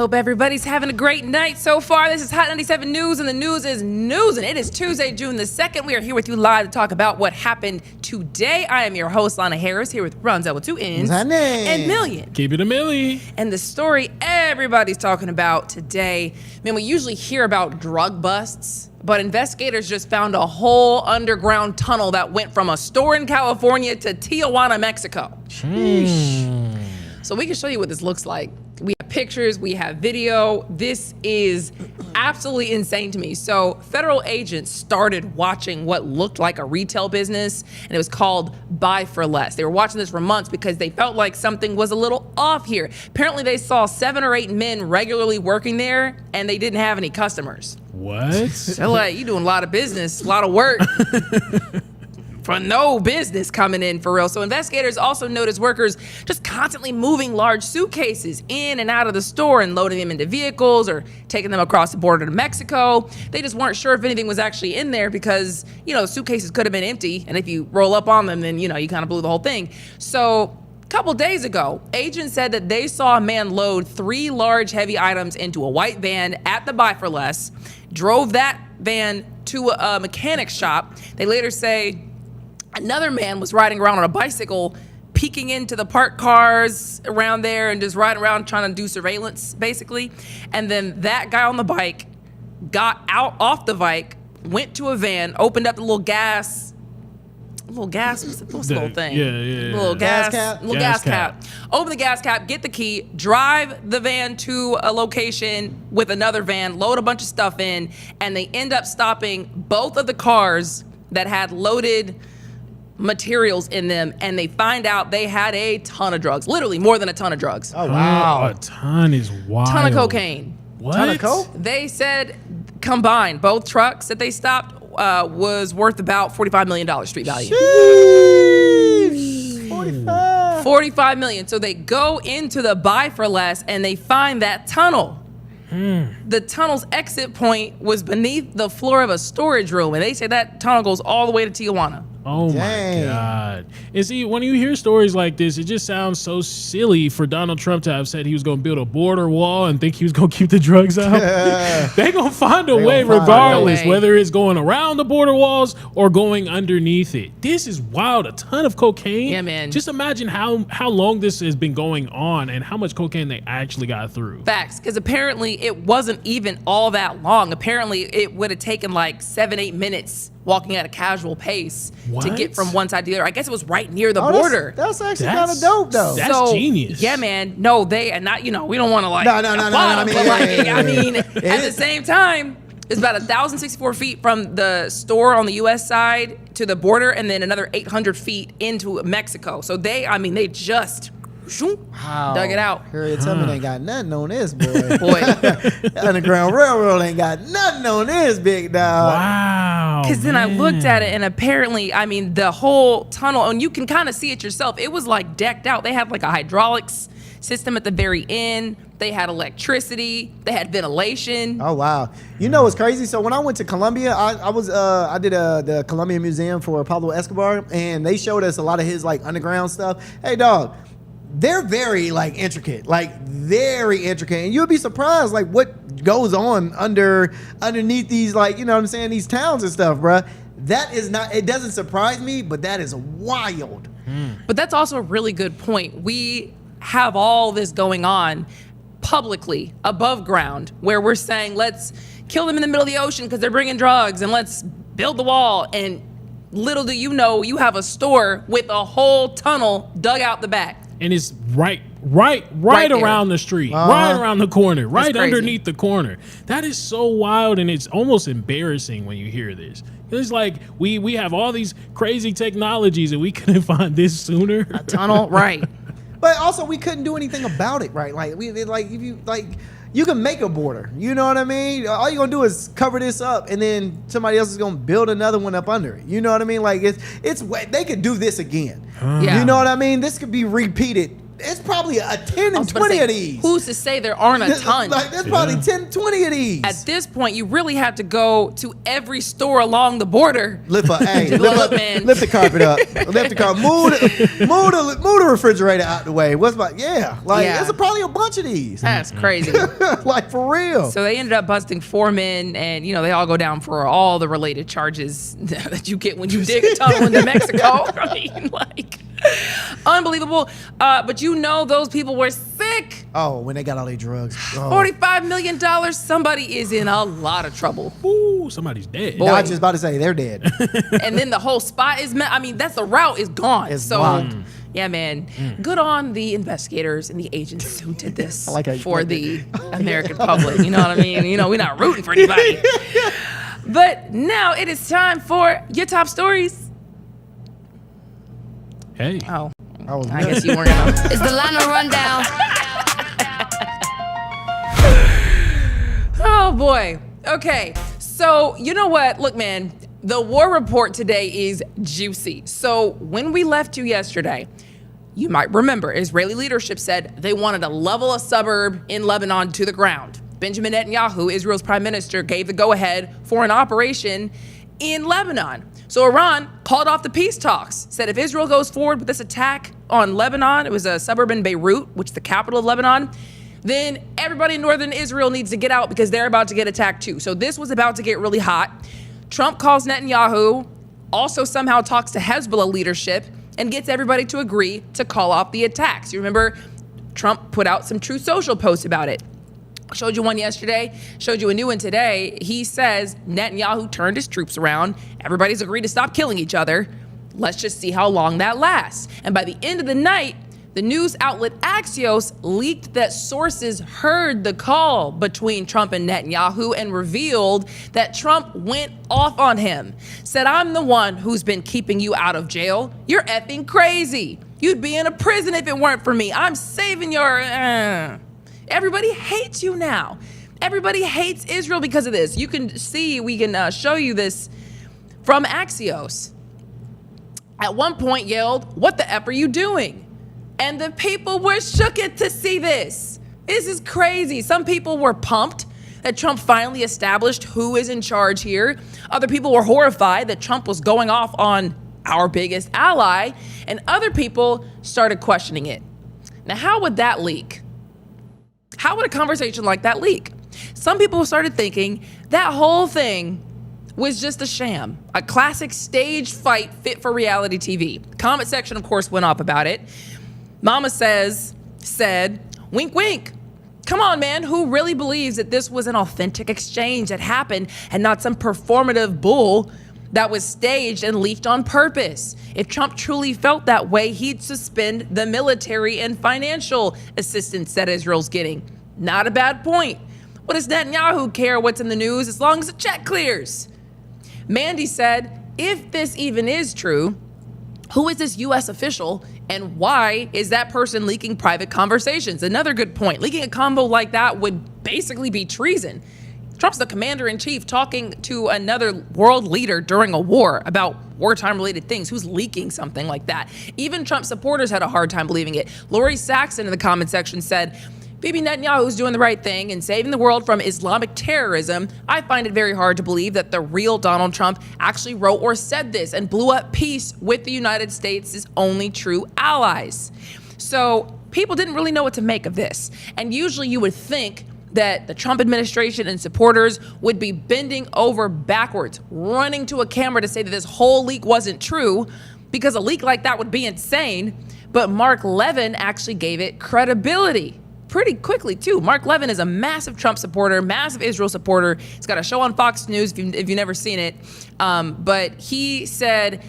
Hope everybody's having a great night so far. This is Hot 97 News, and the news is news, and it is Tuesday, June the 2nd. We are here with you live to talk about what happened today. I am your host, Lana Harris, here with Ronzel with two N's and Million. Keep it a millie. And the story everybody's talking about today, man, we usually hear about drug busts, but investigators just found a whole underground tunnel that went from a store in California to Tijuana, Mexico. So we can show you what this looks like. We have pictures, we have video. This is absolutely insane to me. So federal agents started watching what looked like a retail business, and it was called Buy for Less. They were watching this for months because they felt like something was a little off here. Apparently they saw 7 or 8 men regularly working there, and they didn't have any customers. What? They're like, you doing a lot of business, a lot of work. For no business coming in for real. So investigators also noticed workers just constantly moving large suitcases in and out of the store and loading them into vehicles or taking them across the border to Mexico. They just weren't sure if anything was actually in there because, suitcases could have been empty. And if you roll up on them, then, you kind of blew the whole thing. So a couple days ago, agents said that they saw a man load 3 large heavy items into a white van at the Buy for Less, drove that van to a mechanic shop. They later say another man was riding around on a bicycle, peeking into the parked cars around there and just riding around trying to do surveillance, basically. And then that guy on the bike got out off the bike, went to a van, opened up the little gas, what's the little thing? Yeah. Little gas cap. Open the gas cap, get the key, drive the van to a location with another van, load a bunch of stuff in, and they end up stopping both of the cars that had loaded materials in them, and they find out they had a ton of drugs, literally more than a ton of drugs. Oh, wow. A ton is wild. Ton of cocaine. What? Ton of coke? They said combined, both trucks that they stopped was worth about $45 million street value. Sheesh. 45. 45 million. So they go into the Buy for Less and they find that tunnel. The tunnel's exit point was beneath the floor of a storage room, and they say that tunnel goes all the way to Tijuana. Oh Dang. my God. And see, when you hear stories like this, it just sounds so silly for Donald Trump to have said he was going to build a border wall and think he was going to keep the drugs out. They're going to find a way regardless, whether it's going around the border walls or going underneath it. This is wild. A ton of cocaine. Yeah, man. Just imagine how long this has been going on and how much cocaine they actually got through. Facts, because apparently it wasn't even all that long. Apparently it would have taken like 7-8 minutes walking at a casual pace to get from one side to the other. I guess it was right near the border. That's actually kind of dope, though. That's genius. Yeah, man. No, they and not. We don't want to like. No. At the same time, it's about 1,064 feet from the store on the U.S. side to the border, and then another 800 feet into Mexico. So they just dug it out. Harriet Tubman ain't got nothing on this, boy. Underground Railroad ain't got nothing on this, big dog. Wow. Because then I looked at it, and apparently, the whole tunnel, and you can kind of see it yourself, it was like decked out. They had like a hydraulics system at the very end. They had electricity. They had ventilation. Oh, wow. You know what's crazy? So when I went to Colombia, I did the Colombian Museum for Pablo Escobar, and they showed us a lot of his like underground stuff. Hey, dog. They're very intricate, very intricate, and you'll be surprised what goes on underneath these these towns and stuff, bruh. That is not. It doesn't surprise me, but that is wild. But that's also a really good point. We have all this going on publicly above ground, where we're saying let's kill them in the middle of the ocean because they're bringing drugs, and let's build the wall. And little do you know, you have a store with a whole tunnel dug out the back. And it's right around the street, right around the corner, right underneath the corner. That is so wild, and it's almost embarrassing when you hear this. It's like we have all these crazy technologies, and we couldn't find this sooner. A tunnel, right? But also, we couldn't do anything about it, right? You can make a border. You know what I mean? All you're gonna do is cover this up, and then somebody else is gonna build another one up under it. You know what I mean? It's they could do this again. Yeah. You know what I mean? This could be repeated it's probably a 10 and 20 of these. Who's to say there aren't a ton? Like, there's probably 10, 20 of these. At this point, you really have to go to every store along the border. Lift the carpet up. Lift the carpet. Move the refrigerator out the way. There's probably a bunch of these. That's crazy. Like, for real. So they ended up busting 4 men, and they all go down for all the related charges that you get when you dig a tunnel into Mexico. I mean, like, unbelievable. But those people were sick. Oh, when they got all their drugs. Oh. $45 million. Somebody is in a lot of trouble. Ooh, somebody's dead. I was just about to say they're dead. And then the whole spot is, that's the route is gone. It's blocked. Yeah, man. Good on the investigators and the agents who did this for the American public. You know what I mean? We're not rooting for anybody. But now it is time for your top stories. Hey. Oh, I guess you weren't gonna. It's the Lana Rundown. Oh boy. Okay. So you know what? Look, man. The war report today is juicy. So when we left you yesterday, you might remember Israeli leadership said they wanted to level a suburb in Lebanon to the ground. Benjamin Netanyahu, Israel's prime minister, gave the go-ahead for an operation in Lebanon. So Iran called off the peace talks, said if Israel goes forward with this attack on Lebanon, it was a suburb in Beirut, which is the capital of Lebanon, then everybody in northern Israel needs to get out because they're about to get attacked too. So this was about to get really hot. Trump calls Netanyahu, also somehow talks to Hezbollah leadership, and gets everybody to agree to call off the attacks. You remember Trump put out some Truth Social posts about it. Showed you one yesterday, showed you a new one today. He says Netanyahu turned his troops around. Everybody's agreed to stop killing each other. Let's just see how long that lasts. And by the end of the night, the news outlet Axios leaked that sources heard the call between Trump and Netanyahu and revealed that Trump went off on him. Said, I'm the one who's been keeping you out of jail. You're effing crazy. You'd be in a prison if it weren't for me. I'm saving your... Everybody hates you now. Everybody hates Israel because of this. You can see, we can show you this from Axios. At one point yelled, what the F are you doing? And the people were shooketh to see this. This is crazy. Some people were pumped that Trump finally established who is in charge here. Other people were horrified that Trump was going off on our biggest ally. And other people started questioning it. Now, how would that leak? How would a conversation like that leak? Some people started thinking that whole thing was just a sham, a classic staged fight fit for reality TV. Comment section, of course, went off about it. Mama said, wink, wink. Come on, man, who really believes that this was an authentic exchange that happened and not some performative bull that was staged and leaked on purpose? If Trump truly felt that way, he'd suspend the military and financial assistance that Israel's getting. Not a bad point. What does Netanyahu care what's in the news as long as the check clears? Mandy said, if this even is true, who is this U.S. official and why is that person leaking private conversations? Another good point. Leaking a convo like that would basically be treason. Trump's the commander-in-chief talking to another world leader during a war about wartime-related things. Who's leaking something like that? Even Trump supporters had a hard time believing it. Lori Saxon in the comment section said, Bibi Netanyahu's doing the right thing and saving the world from Islamic terrorism. I find it very hard to believe that the real Donald Trump actually wrote or said this and blew up peace with the United States' only true allies. So people didn't really know what to make of this. And usually you would think that the Trump administration and supporters would be bending over backwards, running to a camera to say that this whole leak wasn't true, because a leak like that would be insane. But Mark Levin actually gave it credibility pretty quickly, too. Mark Levin is a massive Trump supporter, massive Israel supporter. He's got a show on Fox News if you've never seen it. But he said,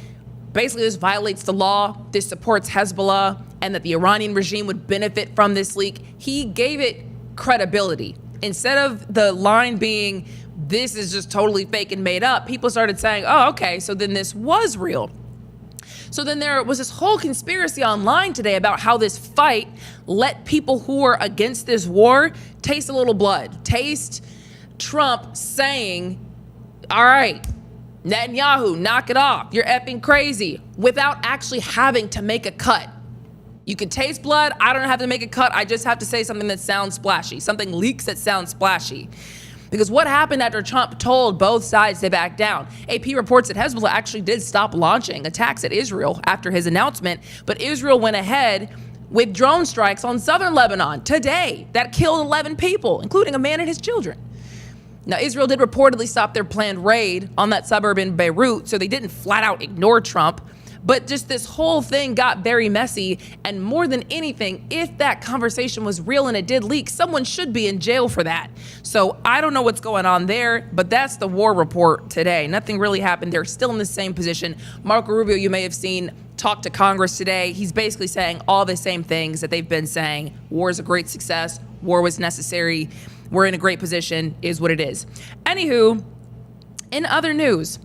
basically, this violates the law, this supports Hezbollah, and that the Iranian regime would benefit from this leak. He gave it credibility. Instead of the line being, this is just totally fake and made up, people started saying, oh, okay, so then this was real. So then there was this whole conspiracy online today about how this fight let people who are against this war taste a little blood, taste Trump saying, all right, Netanyahu, knock it off, you're effing crazy, without actually having to make a cut. You can taste blood. I don't have to make a cut. I just have to say something that sounds splashy. Something leaks that sounds splashy. Because what happened after Trump told both sides to back down? AP reports that Hezbollah actually did stop launching attacks at Israel after his announcement, but Israel went ahead with drone strikes on southern Lebanon today that killed 11 people, including a man and his children. Now, Israel did reportedly stop their planned raid on that suburb in Beirut, so they didn't flat out ignore Trump. But just this whole thing got very messy. And more than anything, if that conversation was real and it did leak, someone should be in jail for that. So I don't know what's going on there, but that's the war report today. Nothing really happened. They're still in the same position. Marco Rubio, you may have seen, talk to Congress today. He's basically saying all the same things that they've been saying. War is a great success. War was necessary. We're in a great position, is what it is. Anywho, in other news,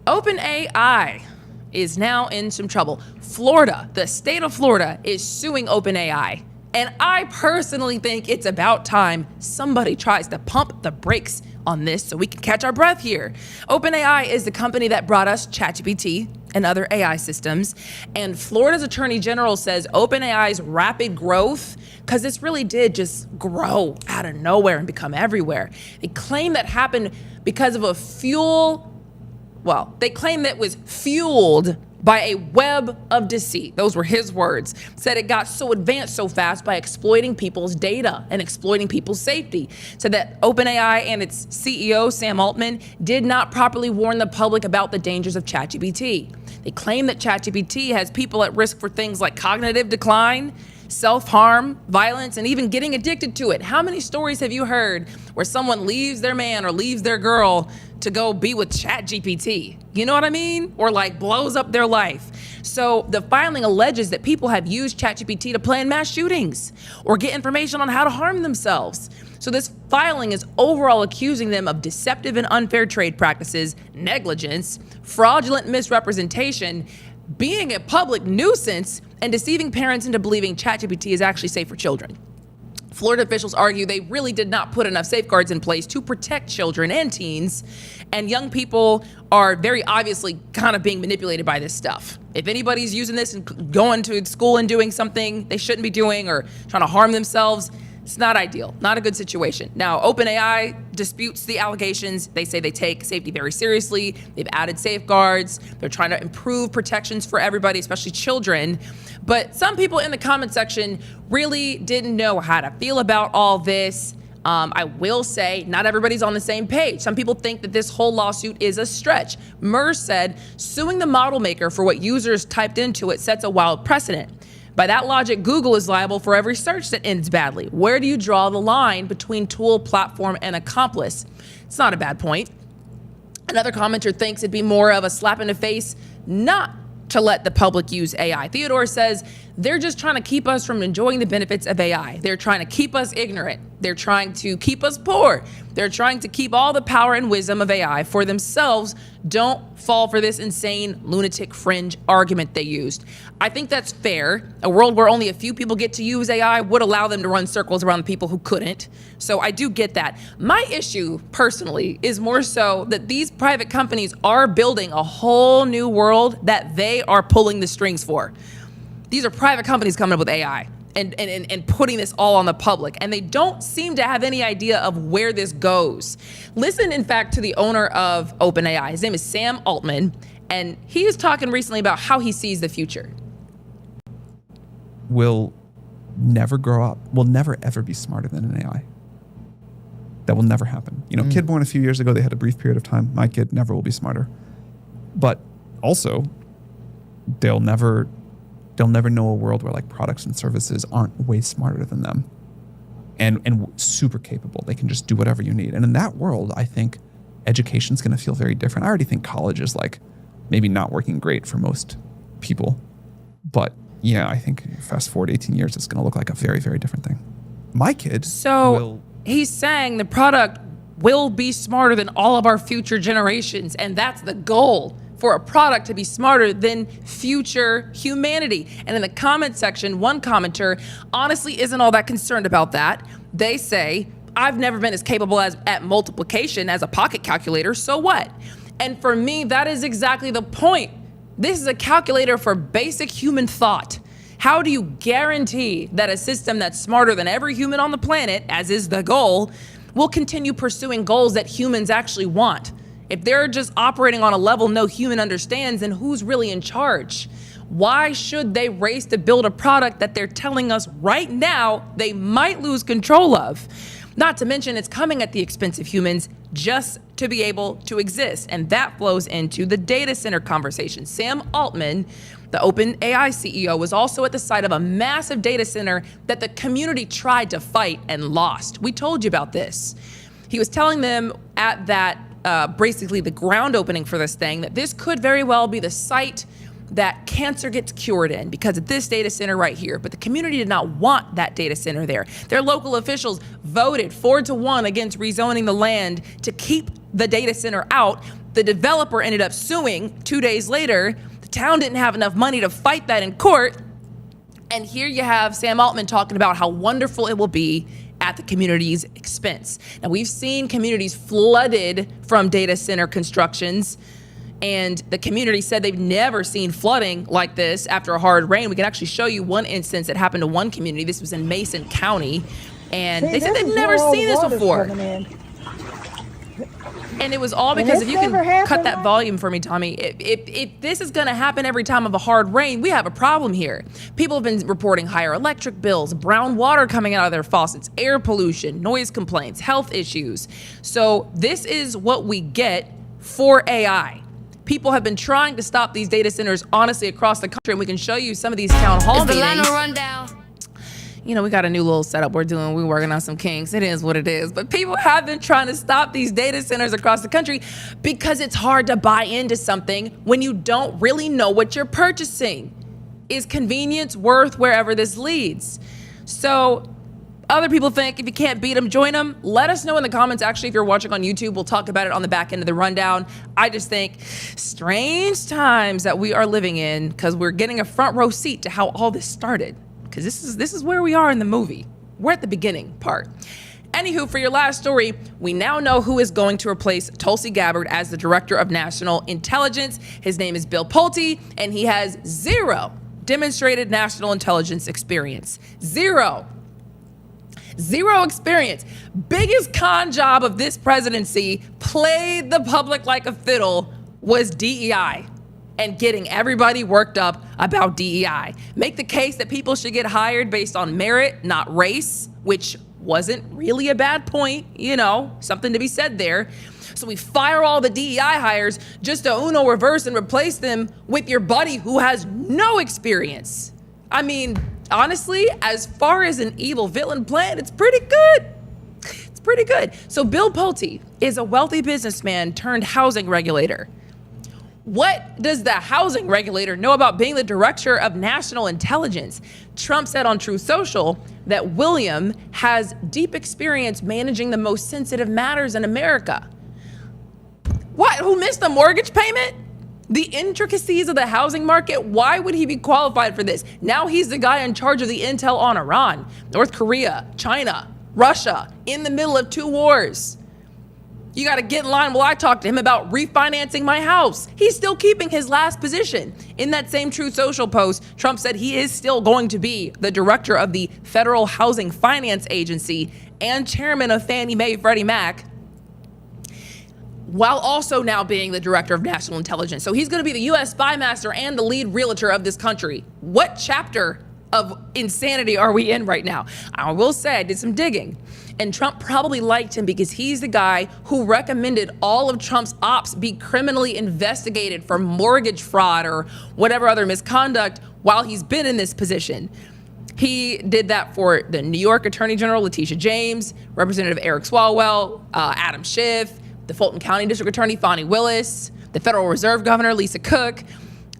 OpenAI is now in some trouble. Florida, the state of Florida, is suing OpenAI. And I personally think it's about time somebody tries to pump the brakes on this so we can catch our breath here. OpenAI is the company that brought us ChatGPT and other AI systems. And Florida's Attorney General says OpenAI's rapid growth, because this really did just grow out of nowhere and become everywhere. They claim that happened because of they claim that it was fueled by a web of deceit. Those were his words. Said it got so advanced so fast by exploiting people's data and exploiting people's safety. Said that OpenAI and its CEO, Sam Altman, did not properly warn the public about the dangers of ChatGPT. They claim that ChatGPT has people at risk for things like cognitive decline, self-harm, violence, and even getting addicted to it. How many stories have you heard where someone leaves their man or leaves their girl to go be with ChatGPT? You know what I mean? Or like blows up their life. So the filing alleges that people have used ChatGPT to plan mass shootings or get information on how to harm themselves. So this filing is overall accusing them of deceptive and unfair trade practices, negligence, fraudulent misrepresentation, being a public nuisance, and deceiving parents into believing ChatGPT is actually safe for children. Florida officials argue they really did not put enough safeguards in place to protect children and teens, and young people are very obviously kind of being manipulated by this stuff. If anybody's using this and going to school and doing something they shouldn't be doing or trying to harm themselves, it's not ideal, not a good situation. Now, OpenAI disputes the allegations. They say they take safety very seriously. They've added safeguards. They're trying to improve protections for everybody, especially children. But some people in the comment section really didn't know how to feel about all this. I will say not everybody's on the same page. Some people think that this whole lawsuit is a stretch. Murs said suing the model maker for what users typed into it sets a wild precedent. By that logic, Google is liable for every search that ends badly. Where do you draw the line between tool, platform, and accomplice? It's not a bad point. Another commenter thinks it'd be more of a slap in the face not to let the public use AI. Theodore says they're just trying to keep us from enjoying the benefits of AI. They're trying to keep us ignorant. They're trying to keep us poor. They're trying to keep all the power and wisdom of AI for themselves. Don't fall for this insane lunatic fringe argument they used. I think that's fair. A world where only a few people get to use AI would allow them to run circles around the people who couldn't. So I do get that. My issue personally is more so that these private companies are building a whole new world that they are pulling the strings for. These are private companies coming up with AI and putting this all on the public. And they don't seem to have any idea of where this goes. Listen, in fact, to the owner of OpenAI. His name is Sam Altman. And he was talking recently about how he sees the future. Will never grow up, will never ever be smarter than an AI. That will never happen. You know, kid born a few years ago, they had a brief period of time. My kid never will be smarter. But also, they'll never know a world where like products and services aren't way smarter than them and super capable. They can just do whatever you need. And in that world, I think education's going to feel very different. I already think college is like maybe not working great for most people. But yeah, I think fast forward 18 years, it's going to look like a very, very different thing. My kid he's saying the product will be smarter than all of our future generations. And that's the goal, for a product to be smarter than future humanity. And in the comment section, one commenter honestly isn't all that concerned about that. They say, I've never been as capable at multiplication as a pocket calculator, so what? And for me, that is exactly the point. This is a calculator for basic human thought. How do you guarantee that a system that's smarter than every human on the planet, as is the goal, will continue pursuing goals that humans actually want? If they're just operating on a level no human understands, then who's really in charge? Why should they race to build a product that they're telling us right now they might lose control of? Not to mention, it's coming at the expense of humans just to be able to exist. And that flows into the data center conversation. Sam Altman, the OpenAI CEO, was also at the site of a massive data center that the community tried to fight and lost. We told you about this. He was telling them at that, basically the ground opening for this thing, that this could very well be the site that cancer gets cured in because of this data center right here. But the community did not want that data center there. Their local officials voted 4-1 against rezoning the land to keep the data center out. The developer ended up suing 2 days later. The town didn't have enough money to fight that in court. And here you have Sam Altman talking about how wonderful it will be at the community's expense. Now, we've seen communities flooded from data center constructions, and the community said they've never seen flooding like this after a hard rain. We can actually show you one instance that happened to one community. This was in Mason County, and they said they've never seen this before. And it was all because, if you can cut that volume for me, Tommy, if this is going to happen every time of a hard rain, we have a problem here. People have been reporting higher electric bills, brown water coming out of their faucets, air pollution, noise complaints, health issues. So this is what we get for AI. People have been trying to stop these data centers, honestly, across the country, and we can show you some of these town hall meetings. You know, we got a new little setup we're working on some kinks. It is what it is. But people have been trying to stop these data centers across the country because it's hard to buy into something when you don't really know what you're purchasing. Is convenience worth wherever this leads? So other people think if you can't beat them, join them. Let us know in the comments. Actually, if you're watching on YouTube, we'll talk about it on the back end of the rundown. I just think strange times that we are living in because we're getting a front row seat to how all this started. Because this is where we are in the movie. We're at the beginning part. Anywho, for your last story, we now know who is going to replace Tulsi Gabbard as the Director of National Intelligence. His name is Bill Pulte, and he has zero demonstrated national intelligence experience. Zero experience. Biggest con job of this presidency, played the public like a fiddle, was DEI and getting everybody worked up about DEI. Make the case that people should get hired based on merit, not race, which wasn't really a bad point, something to be said there. So we fire all the DEI hires just to Uno reverse and replace them with your buddy who has no experience. I mean, honestly, as far as an evil villain plan, it's pretty good. It's pretty good. So Bill Pulte is a wealthy businessman turned housing regulator. What does the housing regulator know about being the Director of National Intelligence? Trump said on Truth Social that William has deep experience managing the most sensitive matters in America. What? Who missed a mortgage payment? The intricacies of the housing market, why would he be qualified for this? Now he's the guy in charge of the intel on Iran, North Korea, China, Russia, in the middle of 2 wars. You got to get in line while I talk to him about refinancing my house. He's still keeping his last position. In that same Truth Social post, Trump said he is still going to be the director of the Federal Housing Finance Agency and chairman of Fannie Mae, Freddie Mac, while also now being the Director of National Intelligence. So he's going to be the U.S. spy master and the lead realtor of this country. What chapter of insanity are we in right now? I will say I did some digging. And Trump probably liked him because he's the guy who recommended all of Trump's ops be criminally investigated for mortgage fraud or whatever other misconduct while he's been in this position. He did that for the New York Attorney General, Letitia James, Representative Eric Swalwell, Adam Schiff, the Fulton County District Attorney, Fonnie Willis, the Federal Reserve Governor, Lisa Cook.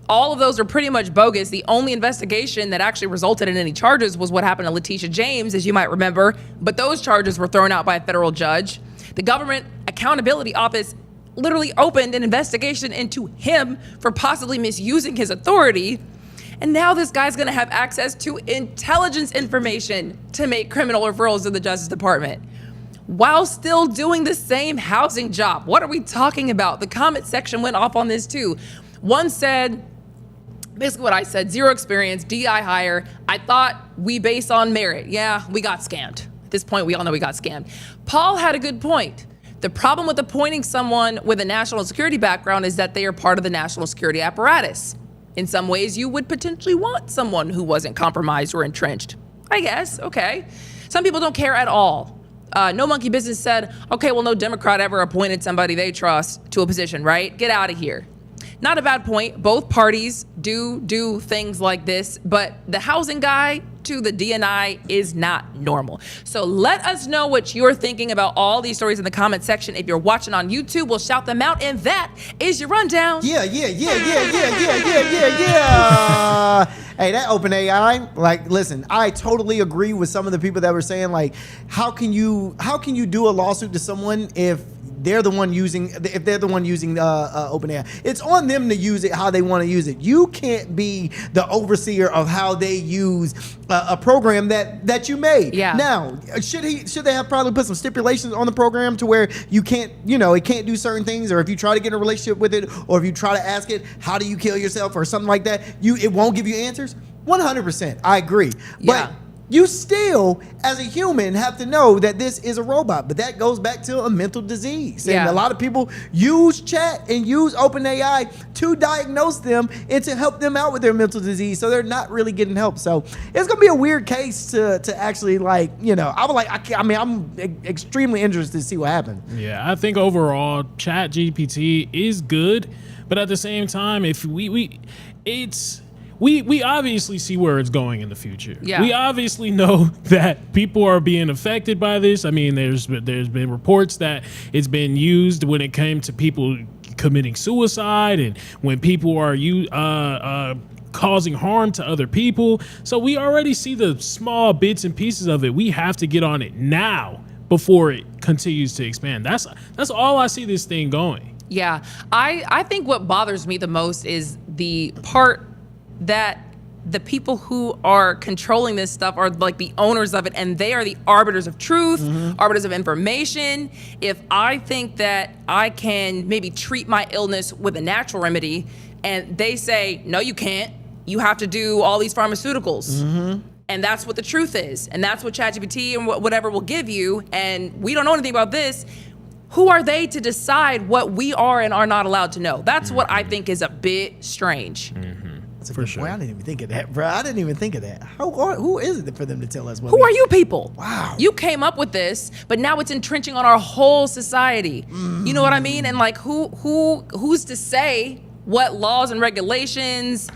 All of those are pretty much bogus. The only investigation that actually resulted in any charges was what happened to Letitia James, as you might remember, but those charges were thrown out by a federal judge. The Government Accountability Office literally opened an investigation into him for possibly misusing his authority. And now this guy's gonna have access to intelligence information to make criminal referrals to the Justice Department while still doing the same housing job. What are we talking about? The comment section went off on this too. One said, Basically what I said, 0 experience, DI hire. I thought we base on merit. Yeah, we got scammed. At this point, we all know we got scammed. Paul had a good point. The problem with appointing someone with a national security background is that they are part of the national security apparatus. In some ways, you would potentially want someone who wasn't compromised or entrenched. I guess, okay. Some people don't care at all. No Monkey Business said, okay, well, no Democrat ever appointed somebody they trust to a position, right? Get out of here. Not a bad point. Both parties do things like this, but the housing guy to the DNI is not normal. So let us know what you're thinking about all these stories in the comment section. If you're watching on YouTube, we'll shout them out. And that is your rundown. Yeah. Hey, that OpenAI, like, listen, I totally agree with some of the people that were saying, like, how can you do a lawsuit to someone if they're the one using OpenAI? It's on them to use it how they want to use it. You can't be the overseer of how they use a program that you made. Yeah. Now, should they have probably put some stipulations on the program to where you can't, it can't do certain things, or if you try to get in a relationship with it, or if you try to ask it, how do you kill yourself or something like that, it won't give you answers? 100%, I agree. Yeah. But you still, as a human, have to know that this is a robot. But that goes back to a mental disease. Yeah. And a lot of people use chat and use OpenAI to diagnose them and to help them out with their mental disease. So they're not really getting help. So it's going to be a weird case to actually, like, I'm extremely interested to see what happens. Yeah, I think overall, Chat GPT is good. But at the same time, if we obviously see where it's going in the future. Yeah. We obviously know that people are being affected by this. I mean, there's been reports that it's been used when it came to people committing suicide and when people are causing harm to other people. So we already see the small bits and pieces of it. We have to get on it now before it continues to expand. That's all I see this thing going. Yeah. I think what bothers me the most is the part that the people who are controlling this stuff are like the owners of it, and they are the arbiters of truth, arbiters of information. If I think that I can maybe treat my illness with a natural remedy, and they say, no, you can't, you have to do all these pharmaceuticals. And that's what the truth is. And that's what ChatGPT and whatever will give you. And we don't know anything about this. Who are they to decide what we are and are not allowed to know? That's what I think is a bit strange. For sure. Boy, I didn't even think of that, bro. I didn't even think of that. Who is it for them to tell us what? Who are you people? Wow. You came up with this, but now it's entrenching on our whole society. You know what I mean? And like, who's to say what laws and regulations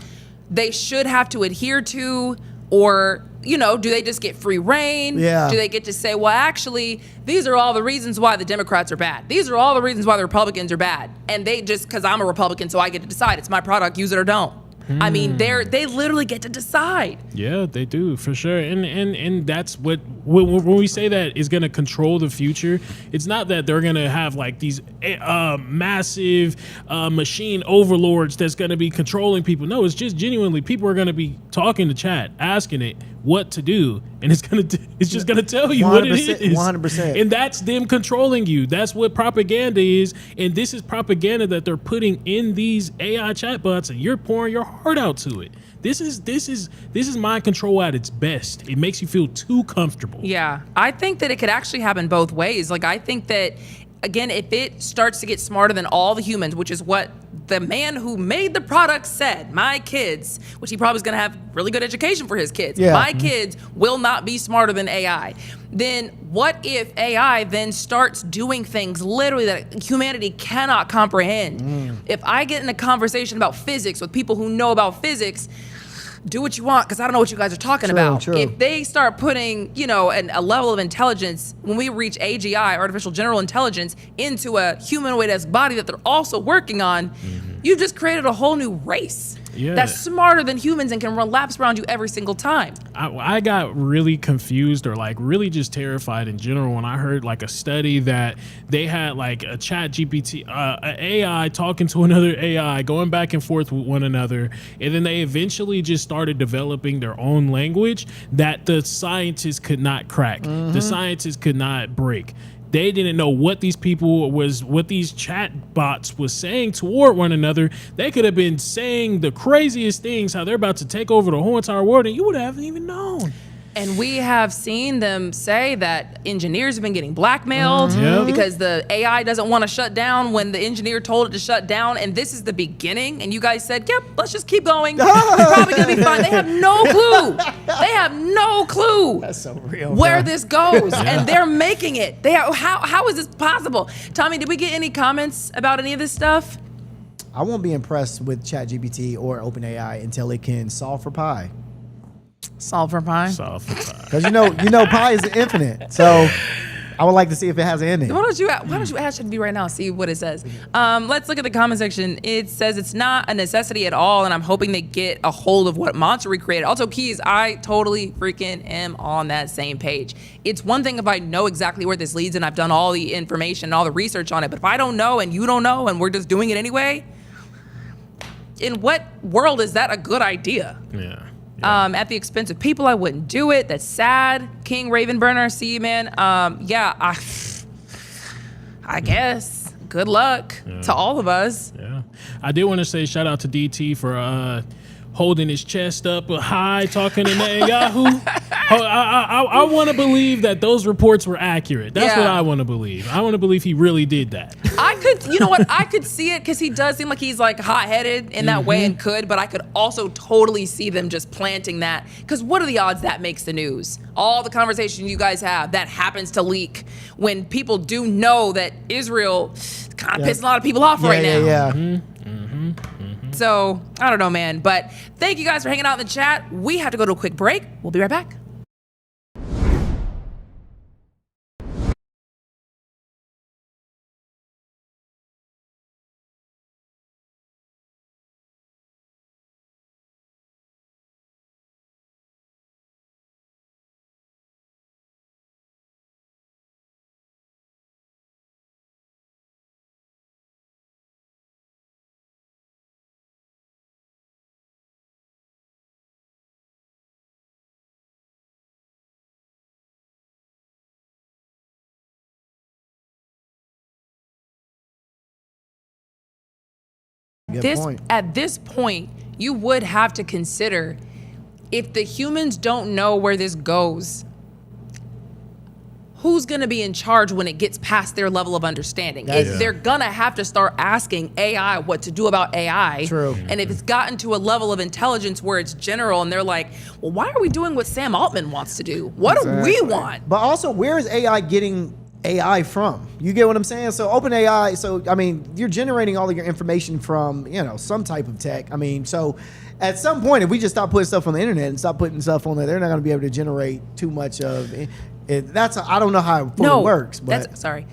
they should have to adhere to, or do they just get free reign? Yeah. Do they get to say, well, actually, these are all the reasons why the Democrats are bad. These are all the reasons why the Republicans are bad, and they just because I'm a Republican, so I get to decide. It's my product. Use it or don't. I mean, they literally get to decide. Yeah, they do, for sure. And that's when we say that is going to control the future, it's not that they're going to have like these massive machine overlords that's going to be controlling people. No, it's just genuinely people are going to be talking to chat, asking it what to do, and it's just going to tell you what it is. 100%. And that's them controlling you. That's what propaganda is. And this is propaganda that they're putting in these AI chatbots, and you're pouring your heart out to it. This is mind control at its best. It makes you feel too comfortable. Yeah, I think that it could actually happen both ways. Like, I think that, again, if it starts to get smarter than all the humans, which is what the man who made the product said, my kids, which he probably is going to have really good education for his kids. Yeah. My kids will not be smarter than AI. Then what if AI then starts doing things literally that humanity cannot comprehend? If I get in a conversation about physics with people who know about physics, do what you want, because I don't know what you guys are talking about. True. If they start putting, a level of intelligence, when we reach AGI, artificial general intelligence, into a humanoid-esque body that they're also working on, you've just created a whole new race that's smarter than humans and can run laps around you every single time. I got really confused or like really just terrified in general when I heard like a study that they had like a chat GPT, an AI talking to another AI, going back and forth with one another. And then they eventually just started developing their own language that the scientists could not crack. The scientists could not break. They didn't know what these chat bots was saying toward one another. They could have been saying the craziest things, how they're about to take over the whole entire world, and you would haven't even known. And we have seen them say that engineers have been getting blackmailed because the AI doesn't want to shut down when the engineer told it to shut down. And this is the beginning. And you guys said, yep, let's just keep going. It's probably going to be fine. They have no clue. They have no clue. That's so real. Where this goes. And they're making it. How is this possible? Tommy, did we get any comments about any of this stuff? I won't be impressed with ChatGPT or OpenAI until it can solve for pi. Solve for pi. Solve for pi. Because you know pi is infinite. So I would like to see if it has an ending. Why don't you ask ChatGPT right now, see what it says. Let's look at the comment section. It says it's not a necessity at all, and I'm hoping they get a hold of what Monster recreated. Also, Keys, I totally freaking am on that same page. It's one thing if I know exactly where this leads and I've done all the information and all the research on it, but if I don't know and you don't know and we're just doing it anyway, in what world is that a good idea? Yeah. At the expense of people, I wouldn't do it. That's sad. King Ravenburner, see you, man. I guess. Good luck to all of us. Yeah. I did want to say shout out to DT for holding his chest up high, talking to Netanyahu. I want to believe that those reports were accurate. That's what I want to believe. I want to believe he really did that. You know what? I could see it because he does seem like he's like hot-headed in that way and could, but I could also totally see them just planting that. Because what are the odds that makes the news? All the conversation you guys have, that happens to leak when people do know that Israel kind of pissing a lot of people off right now. Yeah. So, I don't know, man. But thank you guys for hanging out in the chat. We have to go to a quick break. We'll be right back. At this point, you would have to consider if the humans don't know where this goes, who's going to be in charge when it gets past their level of understanding? They're going to have to start asking AI what to do about AI. True. And if it's gotten to a level of intelligence where it's general and they're like, well, why are we doing what Sam Altman wants to do? What do we want? But also, where is AI getting AI from? You get what I'm saying? So OpenAI, you're generating all of your information from, some type of tech. So at some point, if we just stop putting stuff on the internet and stop putting stuff on there, they're not going to be able to generate too much of it. I don't know how it fully works, but sorry.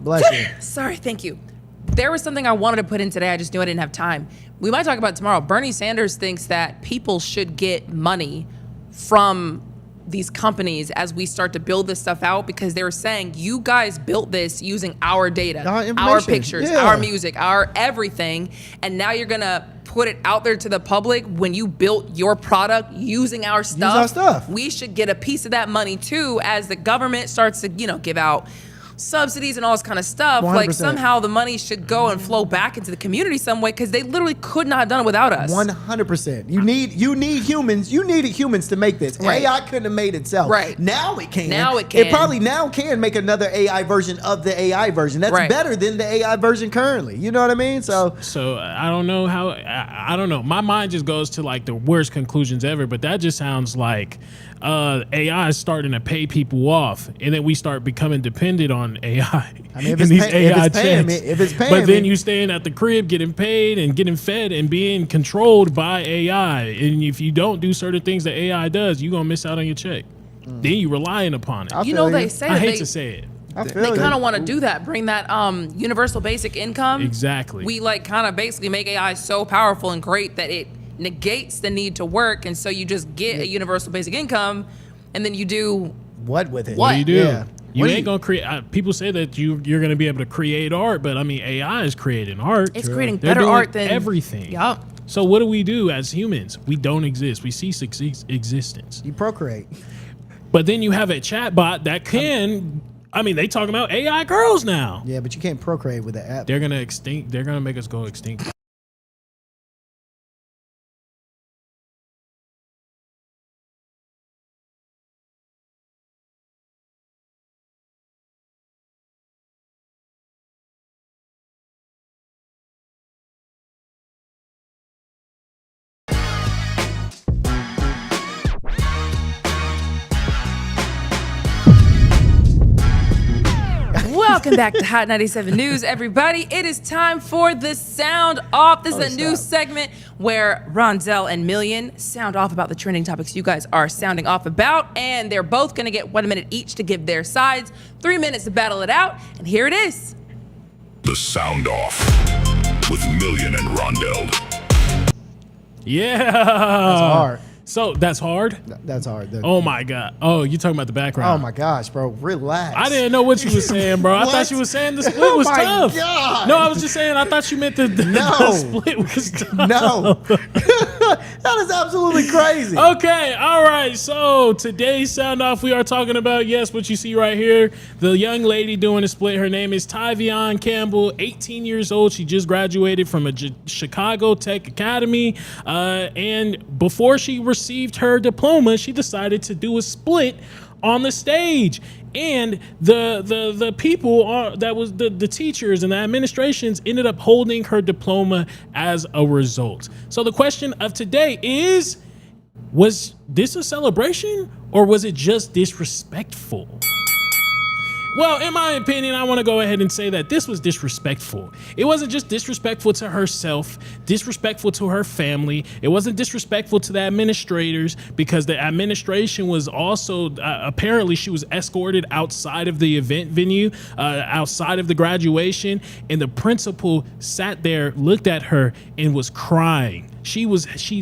Bless you. Sorry, thank you. There was something I wanted to put in today. I just knew I didn't have time. We might talk about it tomorrow. Bernie Sanders thinks that people should get money from these companies as we start to build this stuff out, because they were saying, you guys built this using our data, our pictures, our music, our everything, and now you're gonna put it out there to the public when you built your product using our stuff. We should get a piece of that money too, as the government starts to, give out subsidies and all this kind of stuff. 100%. Like somehow the money should go and flow back into the community some way, because they literally could not have done it without us. 100%. You need humans. You needed humans to make this. Right. AI couldn't have made itself. Right. Now it can. It probably now can make another AI version of the AI version. That's better than the AI version currently. You know what I mean? So I don't know how. I don't know. My mind just goes to like the worst conclusions ever. But that just sounds like AI is starting to pay people off, and then we start becoming dependent on AI. If it's paying but then you staying at the crib getting paid and getting fed and being controlled by AI, and if you don't do certain things that AI does, you're gonna miss out on your check. Then you relying upon it. They say I hate to say it. They kind of want to do that, bring that universal basic income. Exactly. We kind of basically make AI so powerful and great that it negates the need to work, and so you just get a universal basic income, and then you do what with it? What do you do? Yeah. You ain't gonna create. People say that you're gonna be able to create art, but AI is creating art. It's creating better art than everything. Yeah. So what do we do as humans? We don't exist. We cease existence. You procreate. But then you have a chatbot that can I mean, they talking about AI girls now. Yeah, but you can't procreate with the app. They're gonna extinct. They're gonna make us go extinct. Welcome back to Hot 97 News, everybody. It is time for the Sound Off. This is a new segment where Rondell and Million sound off about the trending topics you guys are sounding off about, and they're both going to get 1 minute each to give their sides, 3 minutes to battle it out, and here it is. The Sound Off with Million and Rondell. Yeah, That's hard. So that's hard. That's hard. Oh my god. Oh, you talking about the background? Oh my gosh, bro. Relax. I didn't know what you were saying, bro. I thought you were saying the split was tough. God. No, I was just saying I thought you meant the split was tough. No. That is absolutely crazy. Okay, all right. So today's sound off, we are talking about, yes, what you see right here, the young lady doing a split. Her name is Tyvion Campbell, 18 years old. She just graduated from a Chicago Tech Academy, and before she received her diploma, she decided to do a split on the stage. And the people that was the teachers and the administrations ended up holding her diploma as a result. So the question of today is, was this a celebration or was it just disrespectful? Well, in my opinion, I want to go ahead and say that this was disrespectful. It wasn't just disrespectful to herself, disrespectful to her family. It wasn't disrespectful to the administrators, because the administration was also, apparently she was escorted outside of the event venue, outside of the graduation, and the principal sat there, looked at her, and was crying. She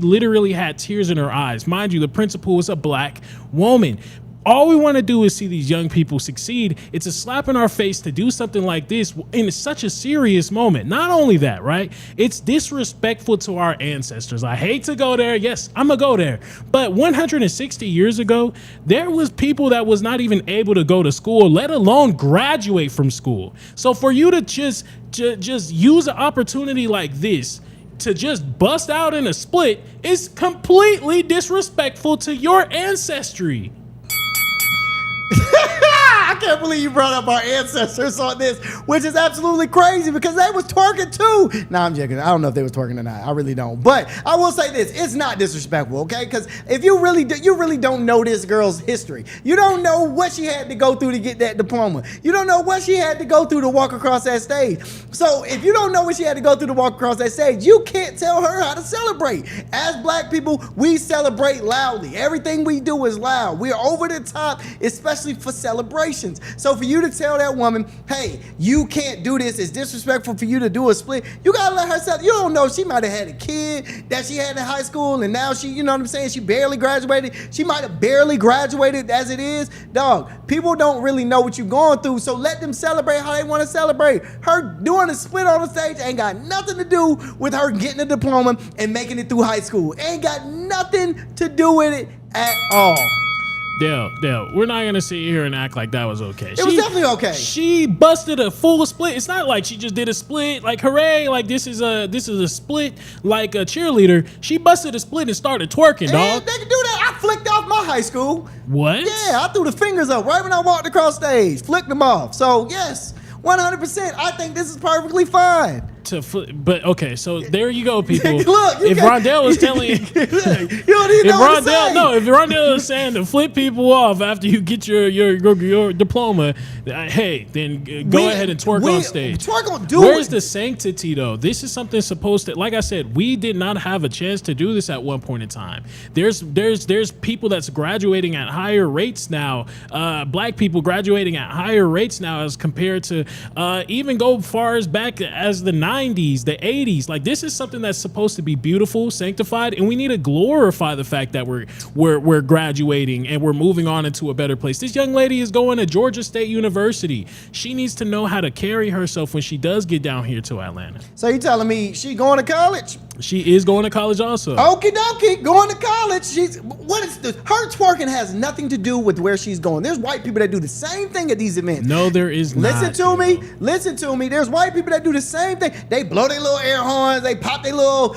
literally had tears in her eyes. Mind you, the principal was a black woman. All we want to do is see these young people succeed. It's a slap in our face to do something like this in such a serious moment. Not only that, right? It's disrespectful to our ancestors. I hate to go there. Yes, I'm gonna go there. But 160 years ago, there was people that was not even able to go to school, let alone graduate from school. So for you to just use an opportunity like this to just bust out in a split is completely disrespectful to your ancestry. I can't believe you brought up our ancestors on this, which is absolutely crazy because they was twerking too. Nah, I'm joking. I don't know if they was twerking or not. I really don't. But I will say this: it's not disrespectful, okay? Because if you really don't know this girl's history. You don't know what she had to go through to get that diploma. You don't know what she had to go through to walk across that stage. So if you don't know what she had to go through to walk across that stage, you can't tell her how to celebrate. As black people, we celebrate loudly. Everything we do is loud. We're over the top, especially for celebrations. So for you to tell that woman, hey, you can't do this, it's disrespectful for you to do a split, you gotta let her celebrate. You don't know, she might have had a kid that she had in high school and now she, you know what I'm saying, she barely graduated. She might have barely graduated as it is. Dog, people don't really know what you're going through, so let them celebrate how they want to celebrate. Her doing a split on the stage ain't got nothing to do with her getting a diploma and making it through high school. Ain't got nothing to do with it at all. Dale, we're not gonna sit here and act like that was okay. It was definitely okay. She busted a full split. It's not like she just did a split, like hooray, like this is a split like a cheerleader. She busted a split and started twerking, dog. They can do that. I flicked off my high school. What? Yeah, I threw the fingers up right when I walked across stage. Flicked them off. So yes, 100%. I think this is perfectly fine. But okay, so there you go, people. Look, if Rondell is telling you, you don't even know what to say. If Rondell is saying to flip people off after you get your diploma, hey, then go ahead and twerk on stage. Where's the sanctity though? This is something supposed to, like I said, we did not have a chance to do this at one point in time. There's people that's graduating at higher rates now. Black people graduating at higher rates now as compared to even go far as back as the 90s, the 80s. Like, this is something that's supposed to be beautiful, sanctified, and we need to glorify the fact that we're graduating and we're moving on into a better place. This young lady is going to Georgia State University. She needs to know how to carry herself when she does get down here to Atlanta. So you telling me she going to college? She is going to college also. Okie dokie, going to college. Her twerking has nothing to do with where she's going. There's white people that do the same thing at these events. No, there is not. Listen to me. There's white people that do the same thing. They blow their little air horns. They pop their little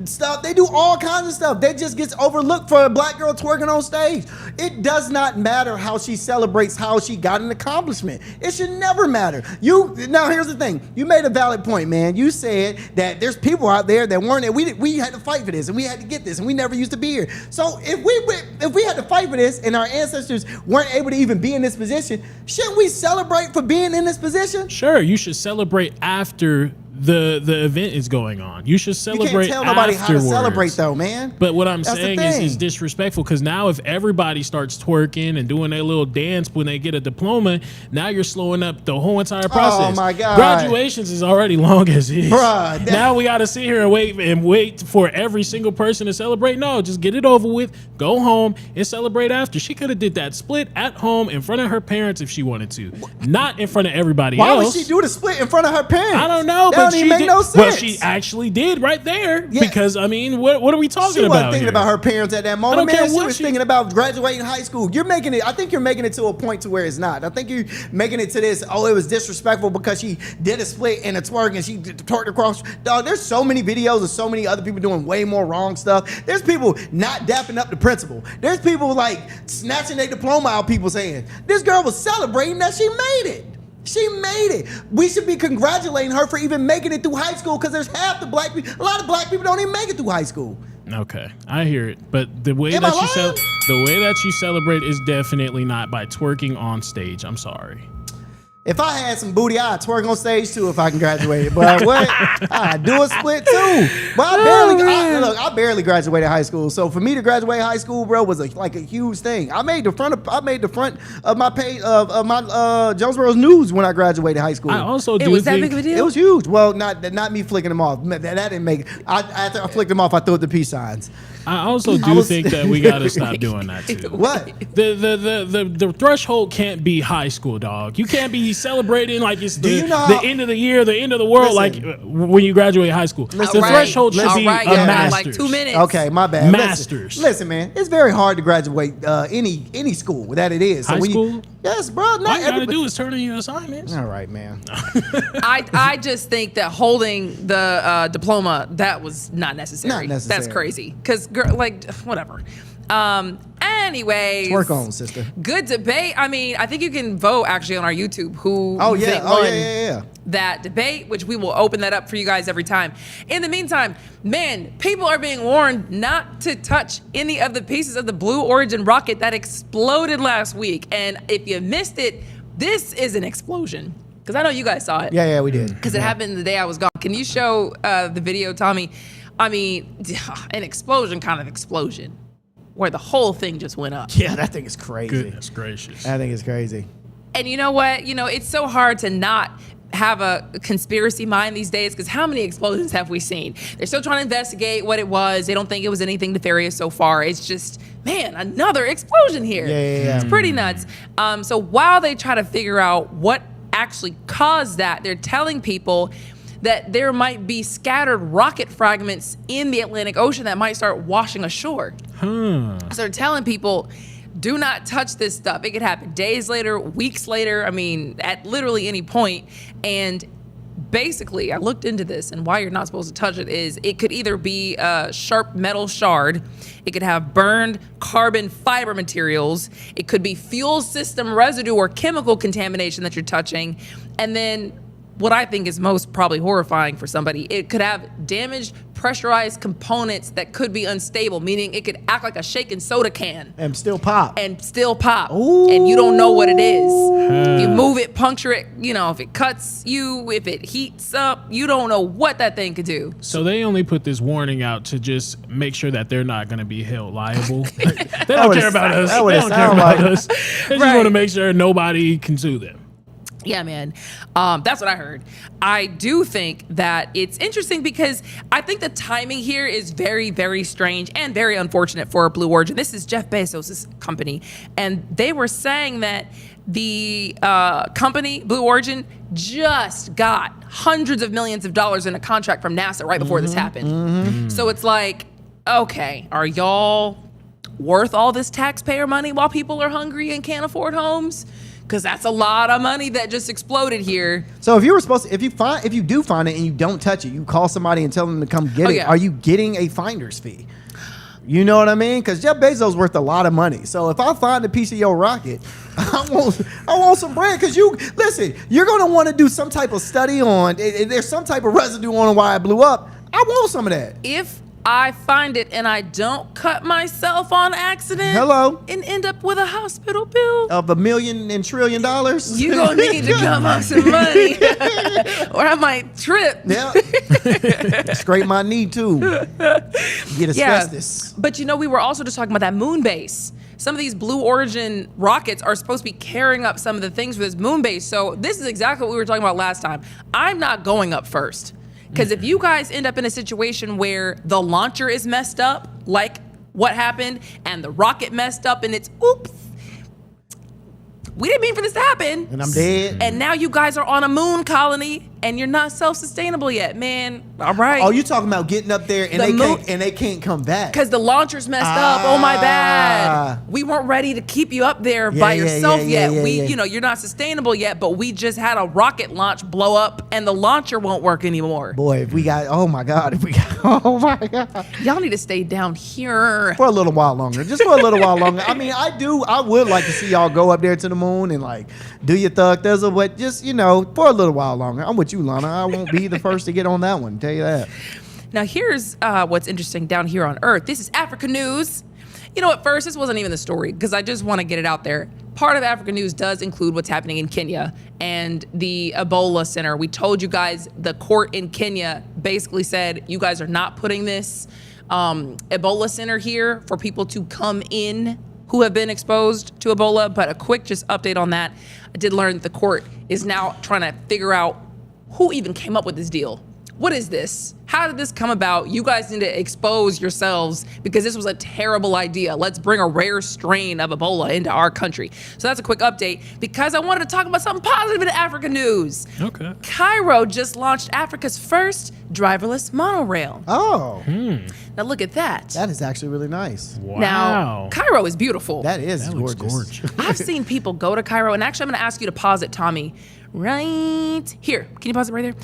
stuff. They do all kinds of stuff. That just gets overlooked for a black girl twerking on stage. It does not matter how she celebrates how she got an accomplishment. It should never matter. Now here's the thing. You made a valid point, man. You said that there's people out there that weren't. We had to fight for this, and we had to get this, and we never used to be here. So if we had to fight for this, and our ancestors weren't able to even be in this position, shouldn't we celebrate for being in this position? Sure, you should celebrate after the event is going on. You should celebrate. You can't tell nobody afterwards. how to celebrate, though, man. But what I'm That's saying is it's disrespectful, because now if everybody starts twerking and doing their little dance when they get a diploma, now you're slowing up the whole entire process. Oh my God! Graduations is already long as is. Bruh, now we got to sit here and wait for every single person to celebrate. No, just get it over with. Go home and celebrate after. She could have did that split at home in front of her parents if she wanted to, not in front of everybody else. Why would she do the split in front of her parents? I don't know, That but don't she even make did, no sense. well, she actually did right there, because I mean, what are we talking She about? wasn't thinking here? about her parents at that moment, I don't care man. She what was she- thinking about graduating high school. I think you're making it to a point to where it's not. I think you're making it to this, it was disrespectful because she did a split and a twerk and she twerked across. Dog, there's so many videos of so many other people doing way more wrong stuff. There's people not dapping up the principal. There's people like snatching their diploma out people's hands. This girl was celebrating that she made it. She made it. We should be congratulating her for even making it through high school, because there's half the black people. A lot of black people don't even make it through high school. Okay, I hear it, but the way Am I the way that you celebrate is definitely not by twerking on stage. I'm sorry. If I had some booty, I'd twerk on stage too if I can graduate. But what? I'd do a split too. But I barely graduated high school. So for me to graduate high school, bro, was like a huge thing. I made the front of my page of my Jonesboro's News when I graduated high school. I also It do was that think big of a deal? It was huge. Well, not me flicking them off. That didn't make it. After I flicked them off, I threw up the peace signs. I also do think that we got to stop doing that too. What? The threshold can't be high school, dog. You can't be celebrating like it's the end of the year, the end of the world, Listen. like when you graduate high school. The threshold should be a master's. Like 2 minutes. Okay, my bad. Masters. Listen, man, it's very hard to graduate any school that it is. So High when school? Yes, bro. All you gotta everybody- do is turn in your assignments. All right, man. I just think that holding the diploma, that was not necessary. Not necessary. That's crazy. Because, whatever. Anyways. Work on, sister. Good debate. I mean, I think you can vote actually on our YouTube who Oh, you yeah. think Oh, won yeah. that debate, which we will open that up for you guys every time. In the meantime, man, people are being warned not to touch any of the pieces of the Blue Origin rocket that exploded last week. And if you missed it, this is an explosion. Because I know you guys saw it. Yeah, we did. Because it happened the day I was gone. Can you show the video, Tommy? I mean, an explosion kind of explosion where the whole thing just went up. Yeah, that thing is crazy. Goodness gracious. That thing is crazy. And you know what? It's so hard to not have a conspiracy mind these days, because how many explosions have we seen? They're still trying to investigate what it was. They don't think it was anything nefarious so far. It's just, man, another explosion here. Yeah. It's pretty nuts. So while they try to figure out what actually caused that, they're telling people that there might be scattered rocket fragments in the Atlantic Ocean that might start washing ashore. So they're telling people, do not touch this stuff. It could happen days later, weeks later. I mean, at literally any point. And basically, I looked into this, and why you're not supposed to touch it is it could either be a sharp metal shard, it could have burned carbon fiber materials, it could be fuel system residue or chemical contamination that you're touching, and then what I think is most probably horrifying for somebody, it could have damaged pressurized components that could be unstable, meaning it could act like a shaken soda can And still pop. and still pop. Ooh. And you don't know what it is. If you move it, puncture it, if it cuts you, if it heats up, you don't know what that thing could do. So they only put this warning out to just make sure that they're not going to be held liable. They don't care about us. They don't care about us. They just want to make sure nobody can sue them. Yeah, man. That's what I heard. I do think that it's interesting because I think the timing here is very, very strange and very unfortunate for Blue Origin. This is Jeff Bezos' company, and they were saying that the company, Blue Origin, just got hundreds of millions of dollars in a contract from NASA right before this happened. So it's like, okay, are y'all worth all this taxpayer money while people are hungry and can't afford homes? Because that's a lot of money that just exploded here. So if you were supposed to, if you do find it and you don't touch it, you call somebody and tell them to come get it. Yeah. Are you getting a finder's fee? You know what I mean? Because Jeff Bezos worth a lot of money. So if I find a piece of your rocket, I want some bread. Because you're gonna want to do some type of study on. There's some type of residue on why it blew up. I want some of that. If I find it and I don't cut myself on accident, Hello, and end up with a hospital bill, of $1 million and $1 trillion. you gonna need to come up some money, or I might trip. Yeah, scrape my knee too. Get asbestos. But we were also just talking about that moon base. Some of these Blue Origin rockets are supposed to be carrying up some of the things for this moon base. So this is exactly what we were talking about last time. I'm not going up first. Because if you guys end up in a situation where the launcher is messed up, like what happened, and the rocket messed up and it's oops, we didn't mean for this to happen. And I'm dead. And now you guys are on a moon colony and you're not self-sustainable yet, man. All right. Oh, you talking about getting up there and they can't come back. Because the launcher's messed up. Oh my bad. We weren't ready to keep you up there by yourself yet. You're not sustainable yet, but we just had a rocket launch blow up and the launcher won't work anymore. Boy, oh my God. Y'all need to stay down here. For a little while longer. Just for a little while longer. I mean, I would like to see y'all go up there to the moon and like do your thug thizzle, but just, for a little while longer. I'm with you, Lana. I won't be the first to get on that one. Tell you that. Now, here's what's interesting down here on Earth. This is Africa news. At first, this wasn't even the story because I just want to get it out there. Part of Africa news does include what's happening in Kenya and the Ebola Center. We told you guys the court in Kenya basically said you guys are not putting this Ebola Center here for people to come in who have been exposed to Ebola. But a quick just update on that. I did learn that the court is now trying to figure out who even came up with this deal. What is this? How did this come about? You guys need to expose yourselves because this was a terrible idea. Let's bring a rare strain of Ebola into our country. So that's a quick update because I wanted to talk about something positive in Africa news. Okay. Cairo just launched Africa's first driverless monorail. Oh. Now look at that. That is actually really nice. Wow. Now, Cairo is beautiful. That is looks gorgeous. gorgeous. I've seen people go to Cairo, and actually I'm gonna ask you to pause it, Tommy. Right here. Can you pause it right there?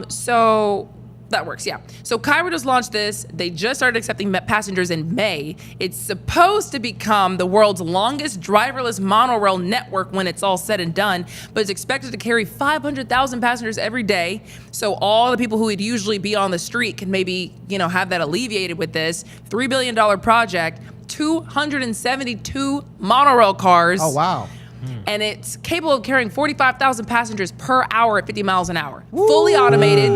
So that works, yeah. So Cairo just launched this. They just started accepting passengers in May. It's supposed to become the world's longest driverless monorail network when it's all said and done, but it's expected to carry 500,000 passengers every day. So all the people who would usually be on the street can maybe, have that alleviated with this. $3 billion project, 272 monorail cars. Oh, wow. And it's capable of carrying 45,000 passengers per hour at 50 miles an hour. Fully automated.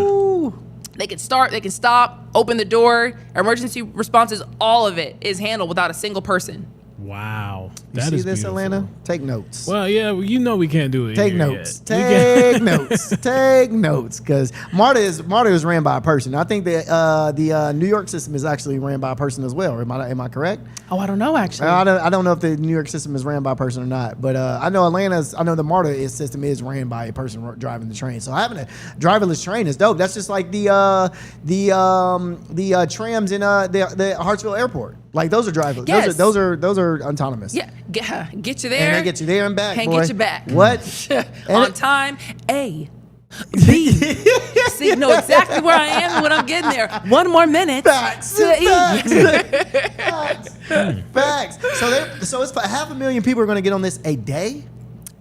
They can start, they can stop, open the door, emergency responses, all of it is handled without a single person. Wow. You That see is this, beautiful. Atlanta? Take notes. Well, yeah, we can't do it. Take here notes. yet. Take notes. Take notes. Because MARTA is ran by a person. I think that the New York system is actually ran by a person as well. Am I correct? Oh, I don't know, actually. I don't know if the New York system is ran by a person or not. But I know the MARTA system is ran by a person driving the train. So having a driverless train is dope. That's just like the trams in the Hartsville Airport. Like those are driverless. Yes. Those are autonomous. Yeah, get you there. And they get you there and back. Can't boy. get you back. What? On time. A. B. See, know exactly where I am and when I'm getting there. 1 more minute. Facts. To eat. Facts. So it's 500,000 people are going to get on this a day.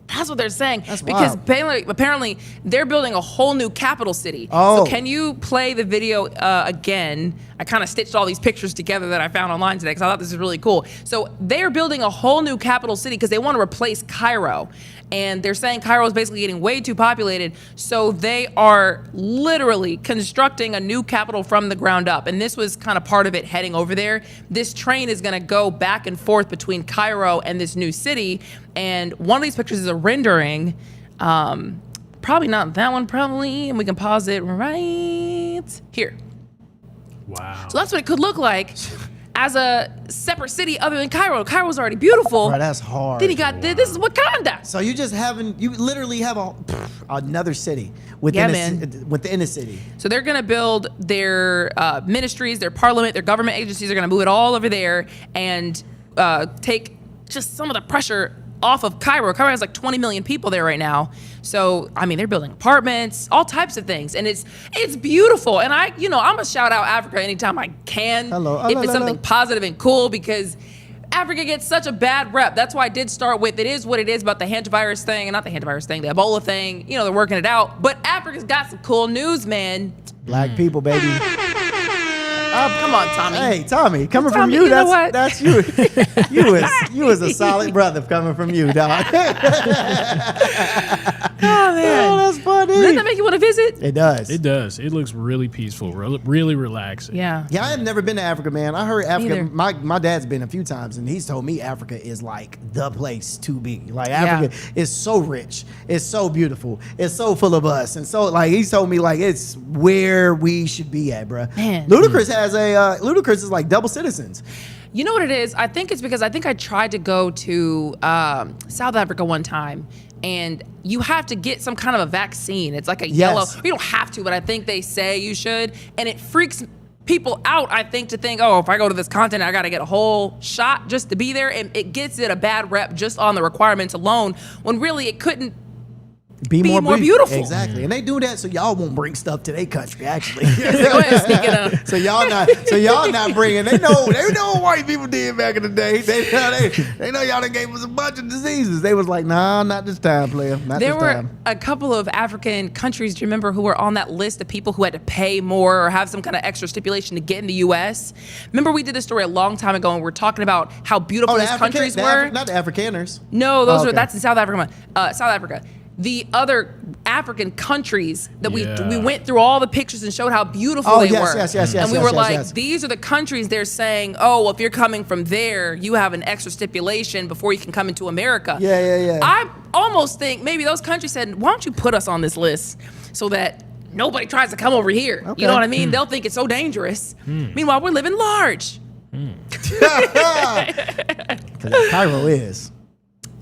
That's what they're saying. That's because wild. apparently they're building a whole new capital city. Oh. So can you play the video again? I kind of stitched all these pictures together that I found online today because I thought this was really cool. So they're building a whole new capital city because they want to replace Cairo. And they're saying Cairo is basically getting way too populated. So they are literally constructing a new capital from the ground up. And this was kind of part of it heading over there. This train is going to go back and forth between Cairo and this new city. And one of these pictures is a rendering Probably not that one, probably. And we can pause it right here. Wow. So that's what it could look like as a separate city other than Cairo. Cairo's already beautiful. Bro, that's hard. Then he got this is Wakanda. So you literally have another city within the city. So they're gonna build their ministries, their parliament, their government agencies. They're gonna move it all over there and take just some of the pressure off of Cairo. Cairo has like 20 million people there right now. So, I mean, they're building apartments, all types of things. And it's beautiful. And I'm going to shout out Africa anytime I can. If it's something positive and cool, because Africa gets such a bad rep. That's why I did start with it is what it is about the hantavirus thing, and not the hantavirus thing, the Ebola thing. They're working it out. But Africa's got some cool news, man. Black people, baby. Come on, Tommy. Hey, Tommy, coming from Tommy, you, you know what? that's you. you was a solid brother coming from you, dog. Oh, man. Oh, that's funny. Doesn't that make you want to visit? It does. It does. It looks really peaceful, really relaxing. Yeah. Yeah, I have never been to Africa, man. I heard Africa. Neither. My dad's been a few times, and he's told me Africa is like the place to be. Like Africa is so rich, it's so beautiful, it's so full of us, and so like he's told me like it's where we should be at, bruh. Man. Ludacris is like double citizens. You know what it is? I think it's because I tried to go to South Africa one time, and you have to get some kind of a vaccine. It's like a yellow. You don't have to, but I think they say you should, and it freaks people out, I think, to think, oh, if I go to this continent, I got to get a whole shot just to be there, and it gets it a bad rep just on the requirements alone, when really it couldn't be more beautiful. Exactly. And they do that so y'all won't bring stuff to their country, actually. Go ahead, sneak it up. So y'all not bringing. They know what white people did back in the day. They know y'all done gave us a bunch of diseases. They was like, nah, not this time, player. Not There this were time. a couple of African countries, do you remember, who were on that list of people who had to pay more or have some kind of extra stipulation to get in the U.S.? Remember we did this story a long time ago and we were talking about how beautiful these countries were? Not the Afrikaners. No, that's in South Africa. South Africa. The other African countries that we went through all the pictures and showed how beautiful they were. Yes. And we were like, these are the countries they're saying, oh, well, if you're coming from there, you have an extra stipulation before you can come into America. Yeah. I almost think maybe those countries said, why don't you put us on this list so that nobody tries to come over here? Okay. You know what I mean? They'll think it's so dangerous. Meanwhile, we're living large. Cairo is.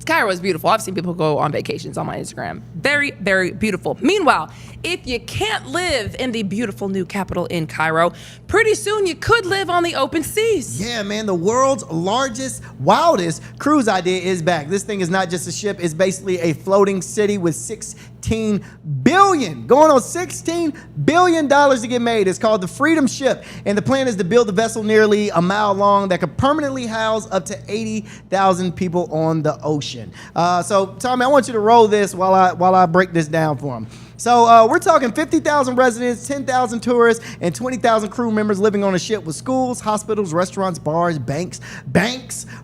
Cairo is beautiful. I've seen people go on vacations on my Instagram. Very, very beautiful. Meanwhile, if you can't live in the beautiful new capital in Cairo, pretty soon you could live on the open seas. Yeah, man, the world's largest, wildest cruise idea is back. This thing is not just a ship, it's basically a floating city with $16 billion to get made. It's called the Freedom Ship, and the plan is to build the vessel nearly a mile long that could permanently house up to 80,000 people on the ocean. So, Tommy, I want you to roll this while I break this down for him. So we're talking 50,000 residents, 10,000 tourists, and 20,000 crew members living on a ship with schools, hospitals, restaurants, bars, banks,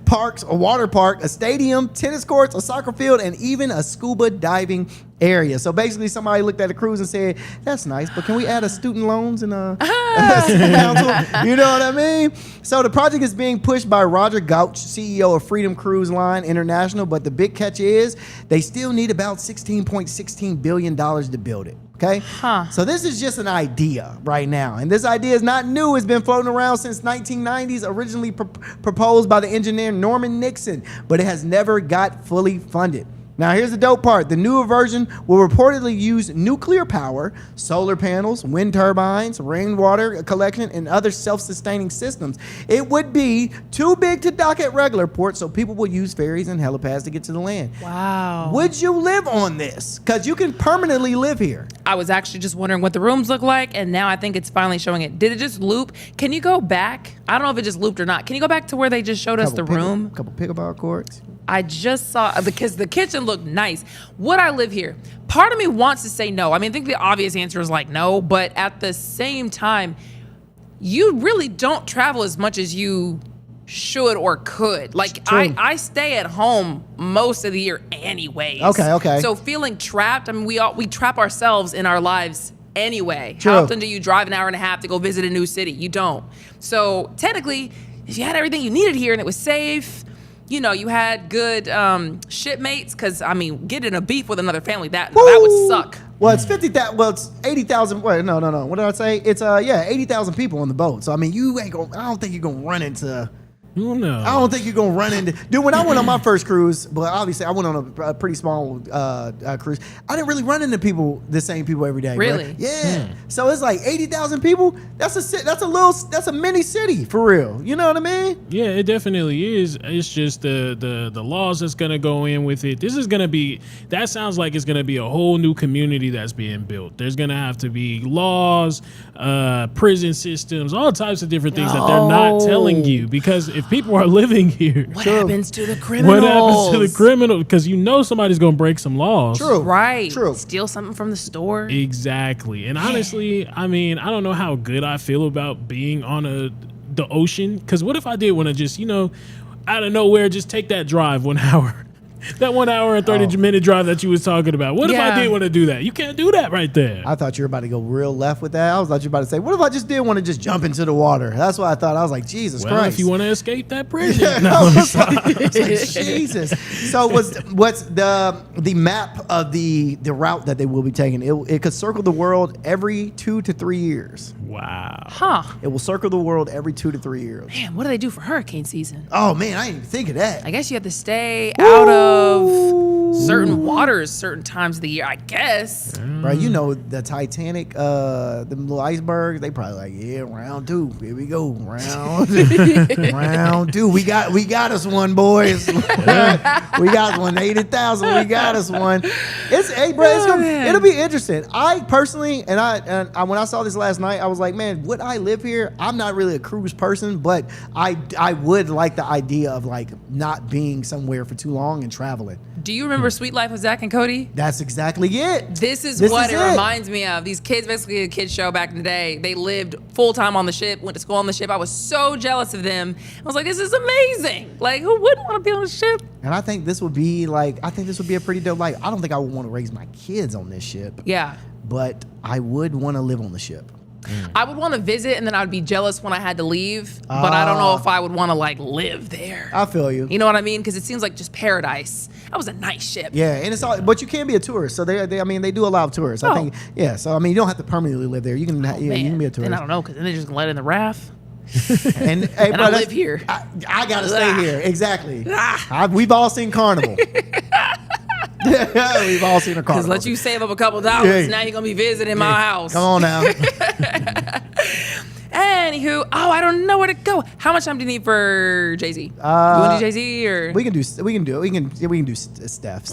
parks, a water park, a stadium, tennis courts, a soccer field, and even a scuba diving area. So basically somebody looked at a cruise and said, that's nice, but can we add a student loans and a council? You know what I mean? So the project is being pushed by Roger Gouch, CEO of Freedom Cruise Line International, but the big catch is they still need about $16.16 billion to build it. Okay? So this is just an idea right now. And this idea is not new. It's been floating around since 1990s, originally proposed by the engineer Norman Nixon, but it has never got fully funded. Now, here's the dope part. The newer version will reportedly use nuclear power, solar panels, wind turbines, rainwater collection, and other self-sustaining systems. It would be too big to dock at regular ports, so people will use ferries and helipads to get to the land. Wow. Would you live on this? Because you can permanently live here. I was actually just wondering what the rooms look like, and now I think it's finally showing it. Did it just loop? Can you go back? I don't know if it just looped or not. Can you go back to where they just showed us the room? Couple pickleball courts. I just saw, because the kitchen looked nice. Would I live here? Part of me wants to say no. I mean, I think the obvious answer is like no, but at the same time, you really don't travel as much as you should or could. Like, I stay at home most of the year anyways. Okay. So feeling trapped, I mean, we trap ourselves in our lives anyway. True. How often do you drive an hour and a half to go visit a new city? You don't. So technically, if you had everything you needed here and it was safe, you know, you had good shipmates, because I mean, getting in a beef with another family, that would suck. Well, it's 50,000. Well, it's 80,000. Wait, no. What did I say? It's 80,000 people on the boat. So I mean, you ain't gonna. I don't think you're gonna run into. Oh, no. I don't think you're gonna run into. Dude, when I went on my first cruise, but obviously I went on a pretty small cruise. I didn't really run into the same people every day. Really? Right? Yeah. So it's like 80,000 people. That's a mini city for real. You know what I mean? Yeah, it definitely is. It's just the laws that's gonna go in with it. This is gonna be. That sounds like it's gonna be a whole new community that's being built. There's gonna have to be laws, prison systems, all types of different things that they're not telling you, because if people are living here, What happens to the criminals? what happens to the criminal? Because you know somebody's gonna break some laws. True. Right. True. Steal something from the store. Exactly. And honestly, I mean, I don't know how good I feel about being on the ocean. Because what if I did want to just, out of nowhere, just take that drive 1 hour? That 1 hour and 30-minute drive that you was talking about. What if I did want to do that? You can't do that right there. I thought you were about to go real left with that. I thought you were about to say, what if I just did want to just jump into the water? That's what I thought. I was like, Jesus Well, Christ. if you want to escape that prison. Yeah, No, I was like, Jesus. So what's the map of the route that they will be taking? It could circle the world every 2 to 3 years. Wow. Huh. It will circle the world every 2 to 3 years. Man, what do they do for hurricane season? Oh man, I didn't even think of that. I guess you have to stay out of certain waters certain times of the year, I guess. Right, you know the Titanic, them little icebergs. They probably like, yeah, round 2. Here we go, round 2. We got us one, boys. We got one. 80,000. We got us one. It'll be interesting. I personally, and I when I saw this last night, I was like, man, would I live here? I'm not really a cruise person, but I would like the idea of like not being somewhere for too long and traveling. Do you remember Sweet Life with Zach and Cody? That's exactly it. This is what it reminds me of. These kids, basically a kid show back in the day, they lived full time on the ship, went to school on the ship. I was so jealous of them. I was like, this is amazing. Like, who wouldn't want to be on a ship? And I think this would be a pretty dope life. I don't think I would want to raise my kids on this ship. Yeah. But I would want to live on the ship. I would want to visit, and then I would be jealous when I had to leave. But I don't know if I would want to like live there. I feel you. You know what I mean? Because it seems like just paradise. That was a nice ship. Yeah, and it's all, but you can be a tourist. So they do allow tourists. I think, yeah. So I mean, you don't have to permanently live there. You can, you can be a tourist. And I don't know, because then they're just gonna let in the raft. And hey, And I live here. I gotta stay here. Exactly. We've all seen Carnival. We've all seen a Carnival. Because let you save up a couple dollars, now you're gonna be visiting my house. Come on now. Anywho, I don't know where to go. How much time do you need for Jay-Z? You want to do Jay-Z or? We can do Steph.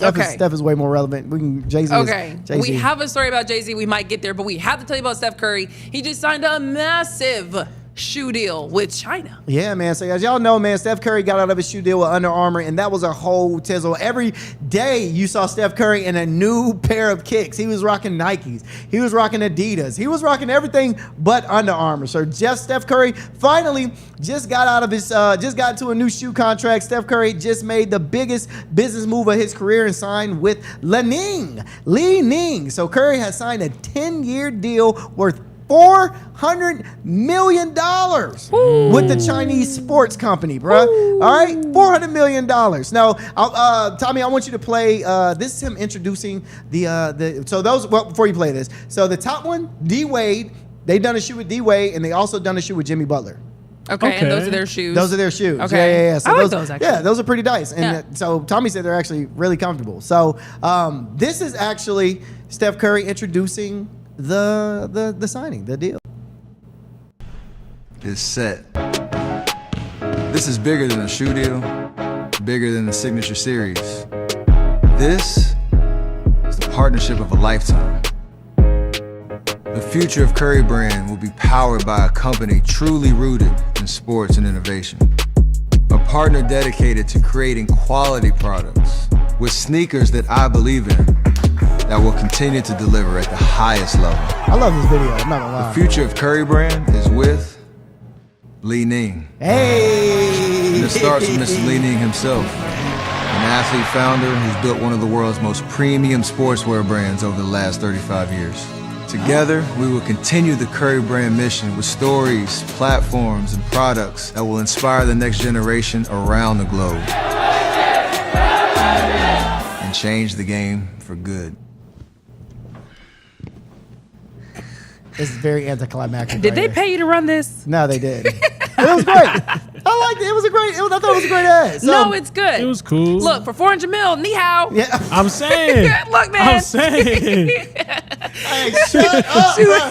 Okay. Steph is way more relevant. We can Jay-Z. Okay. Jay-Z. We have a story about Jay-Z. We might get there, but we have to tell you about Steph Curry. He just signed a massive shoe deal with China. Yeah, man. So as y'all know, man, Steph Curry got out of his shoe deal with Under Armour, and that was a whole tizzle. Every day you saw Steph Curry in a new pair of kicks. He was rocking Nikes. He was rocking Adidas. He was rocking everything but Under Armour. So just Steph Curry finally just got out of his, just got into a new shoe contract. Steph Curry just made the biggest business move of his career and signed with Li Ning. So Curry has signed a 10-year deal worth $400 million with the Chinese sports company, bro. All right, $400 million. Now, Tommy, I want you to play. This is him introducing the. So those. Well, before you play this, so the top one, D Wade. They done a shoe with D Wade, and they also done a shoe with Jimmy Butler. Okay, and those are their shoes. Those are their shoes. Okay. Yeah. So I like those actually. Yeah, those are pretty nice. And Yeah. so Tommy said they're actually really comfortable. So this is actually Steph Curry introducing the signing, the deal. Is set. This is bigger than a shoe deal, bigger than the signature series. This is the partnership of a lifetime. The future of Curry brand will be powered by a company truly rooted in sports and innovation. A partner dedicated to creating quality products with sneakers that I believe in, that will continue to deliver at the highest level. I love this video. I'm not gonna lie. The future of Curry brand is with Li Ning. Hey! And it starts with Mr. Li Ning himself, an athlete founder who's built one of the world's most premium sportswear brands over the last 35 years. Together, we will continue the Curry brand mission with stories, platforms, and products that will inspire the next generation around the globe. and change the game for good. It's very anticlimactic. Did right they here. pay you to run this? No, they didn't. It was great. I liked it. It was a great. I thought it was a great ad. So, No, it's good. It was cool. Look, for 400 mil, ni hao. yeah. I'm saying. Look, man. I'm saying. Hey, shut up. Bro.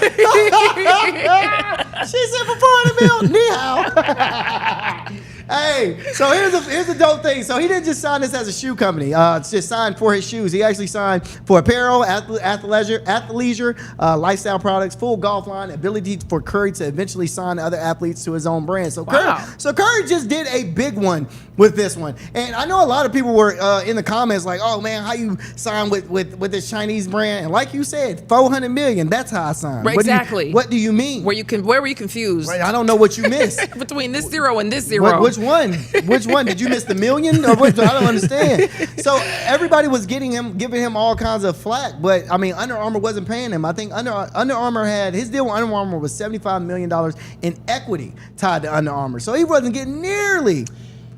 She said for 400 mil, ni hao. Hey, so here's the dope thing. So he didn't just sign this as a shoe company. It's just signed for his shoes. He actually signed for apparel, athleisure, lifestyle products, full golf line, ability for Curry to eventually sign other athletes to his own brand. So Wow. Curry just did a big one with this one. And I know a lot of people were in the comments like, "Oh man, how you sign with this Chinese brand?" And like you said, 400 million. That's how I signed. Right, exactly. What do you mean? Where were you confused? Right, I don't know what you missed. Between this zero and this zero. Which one? Which one? Did you miss the million? Or what? I don't understand. So everybody was giving him all kinds of flack, but I mean, Under Armour wasn't paying him. I think Under Armour had his deal with Under Armour was $75 million in equity tied to Under Armour, so he wasn't getting nearly.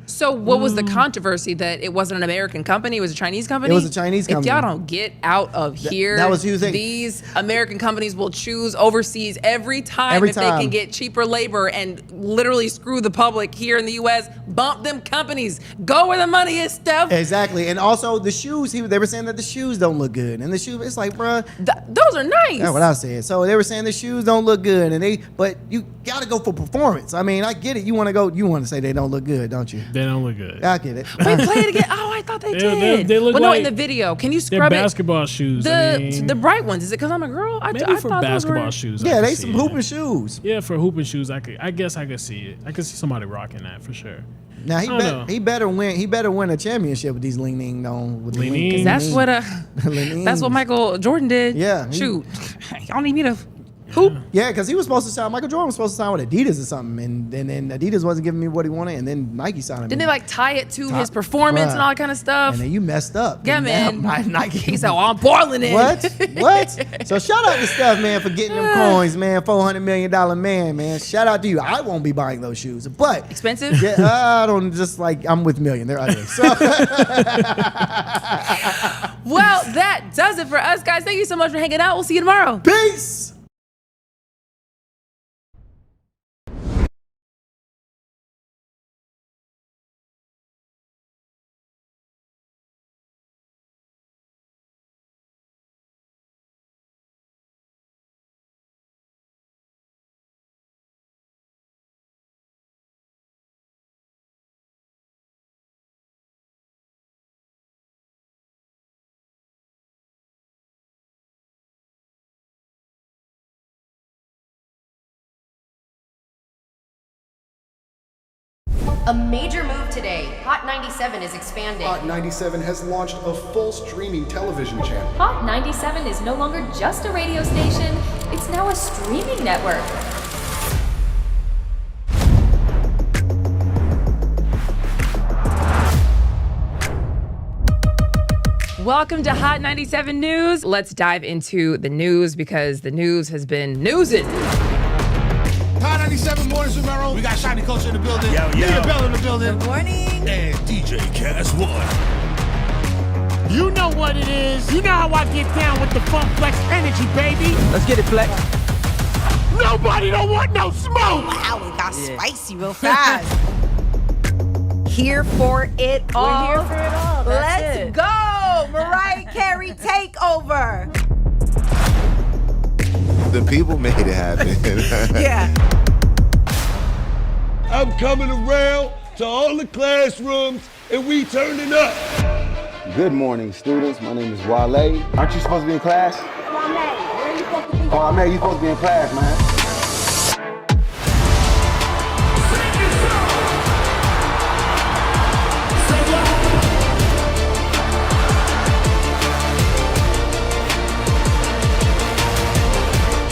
So what was the controversy that it wasn't an American company? It was a Chinese company? It was a Chinese If company. y'all don't get out of here, that was huge thing. These American companies will choose overseas every time if they can get cheaper labor and literally screw the public here in the U.S. Bump them companies. Go where the money is, Steph. Exactly, and also the shoes. They were saying that the shoes don't look good, and the shoes. It's like, bruh. Those are nice. That's what I said. So they were saying the shoes don't look good, but you got to go for performance. I mean, I get it. You want to say they don't look good, don't you? They don't look good. I get it. Wait, play it again. Oh, I thought they did. they look well, no, like in the video. Can you They're scrub it? basketball shoes. The bright ones. Is it because I'm a girl? I maybe I for thought those basketball were- shoes. Yeah, I they could some see it. hooping shoes. Yeah, for hooping shoes, I guess I could see it. I could see somebody rocking that for sure. Now I don't know. he better win a championship with these leaning on with the Leaning? lean- That's what Leaning. that's what Michael Jordan did. Yeah, he- Shoot, y'all need me to hoop. Yeah, because he was supposed to sign. Michael Jordan was supposed to sign with Adidas or something, and then Adidas wasn't giving me what he wanted, and then Nike signed him. Didn't they like tie it to his performance and all that kind of stuff? And then you messed up. Yeah, And man. now Nike. He said, "Oh, I'm boiling it." What? So shout out to Steph, man, for getting them coins, man. $400 million man. Shout out to you. I won't be buying those shoes, but Expensive? yeah, I don't just like. I'm with Million. They're ugly. So Well, that does it for us, guys. Thank you so much for hanging out. We'll see you tomorrow. peace. A major move today. Hot 97 is expanding. Hot 97 has launched a full streaming television channel. Hot 97 is no longer just a radio station, it's now a streaming network. Welcome to Hot 97 News. Let's dive into the news because the news has been newsing. Hot 97 Mornings with Merrill. We got Shiny Culture in the building. Leah Bell in the building. Good morning. And DJ Cass One. You know what it is. You know how I get down with the Funk Flex energy, baby. Let's get it, Flex. Nobody don't want no smoke. Wow, it got spicy real fast. Here for it all. We're here for it all. That's Let's it. go. Mariah Carey takeover. The people made it happen. Yeah. I'm coming around to all the classrooms and we turning up. Good morning, students. My name is Wale. Aren't you supposed to be in class? Oh, man, you supposed to be in class, man.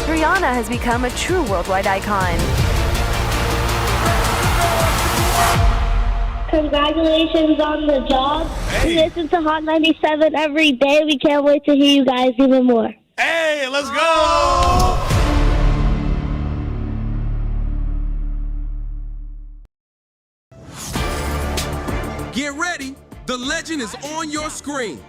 Rihanna has become a true worldwide icon. Congratulations on the job. We listen to Hot 97 every day. We can't wait to hear you guys even more. Hey, let's go! Get ready. The legend is on your screen.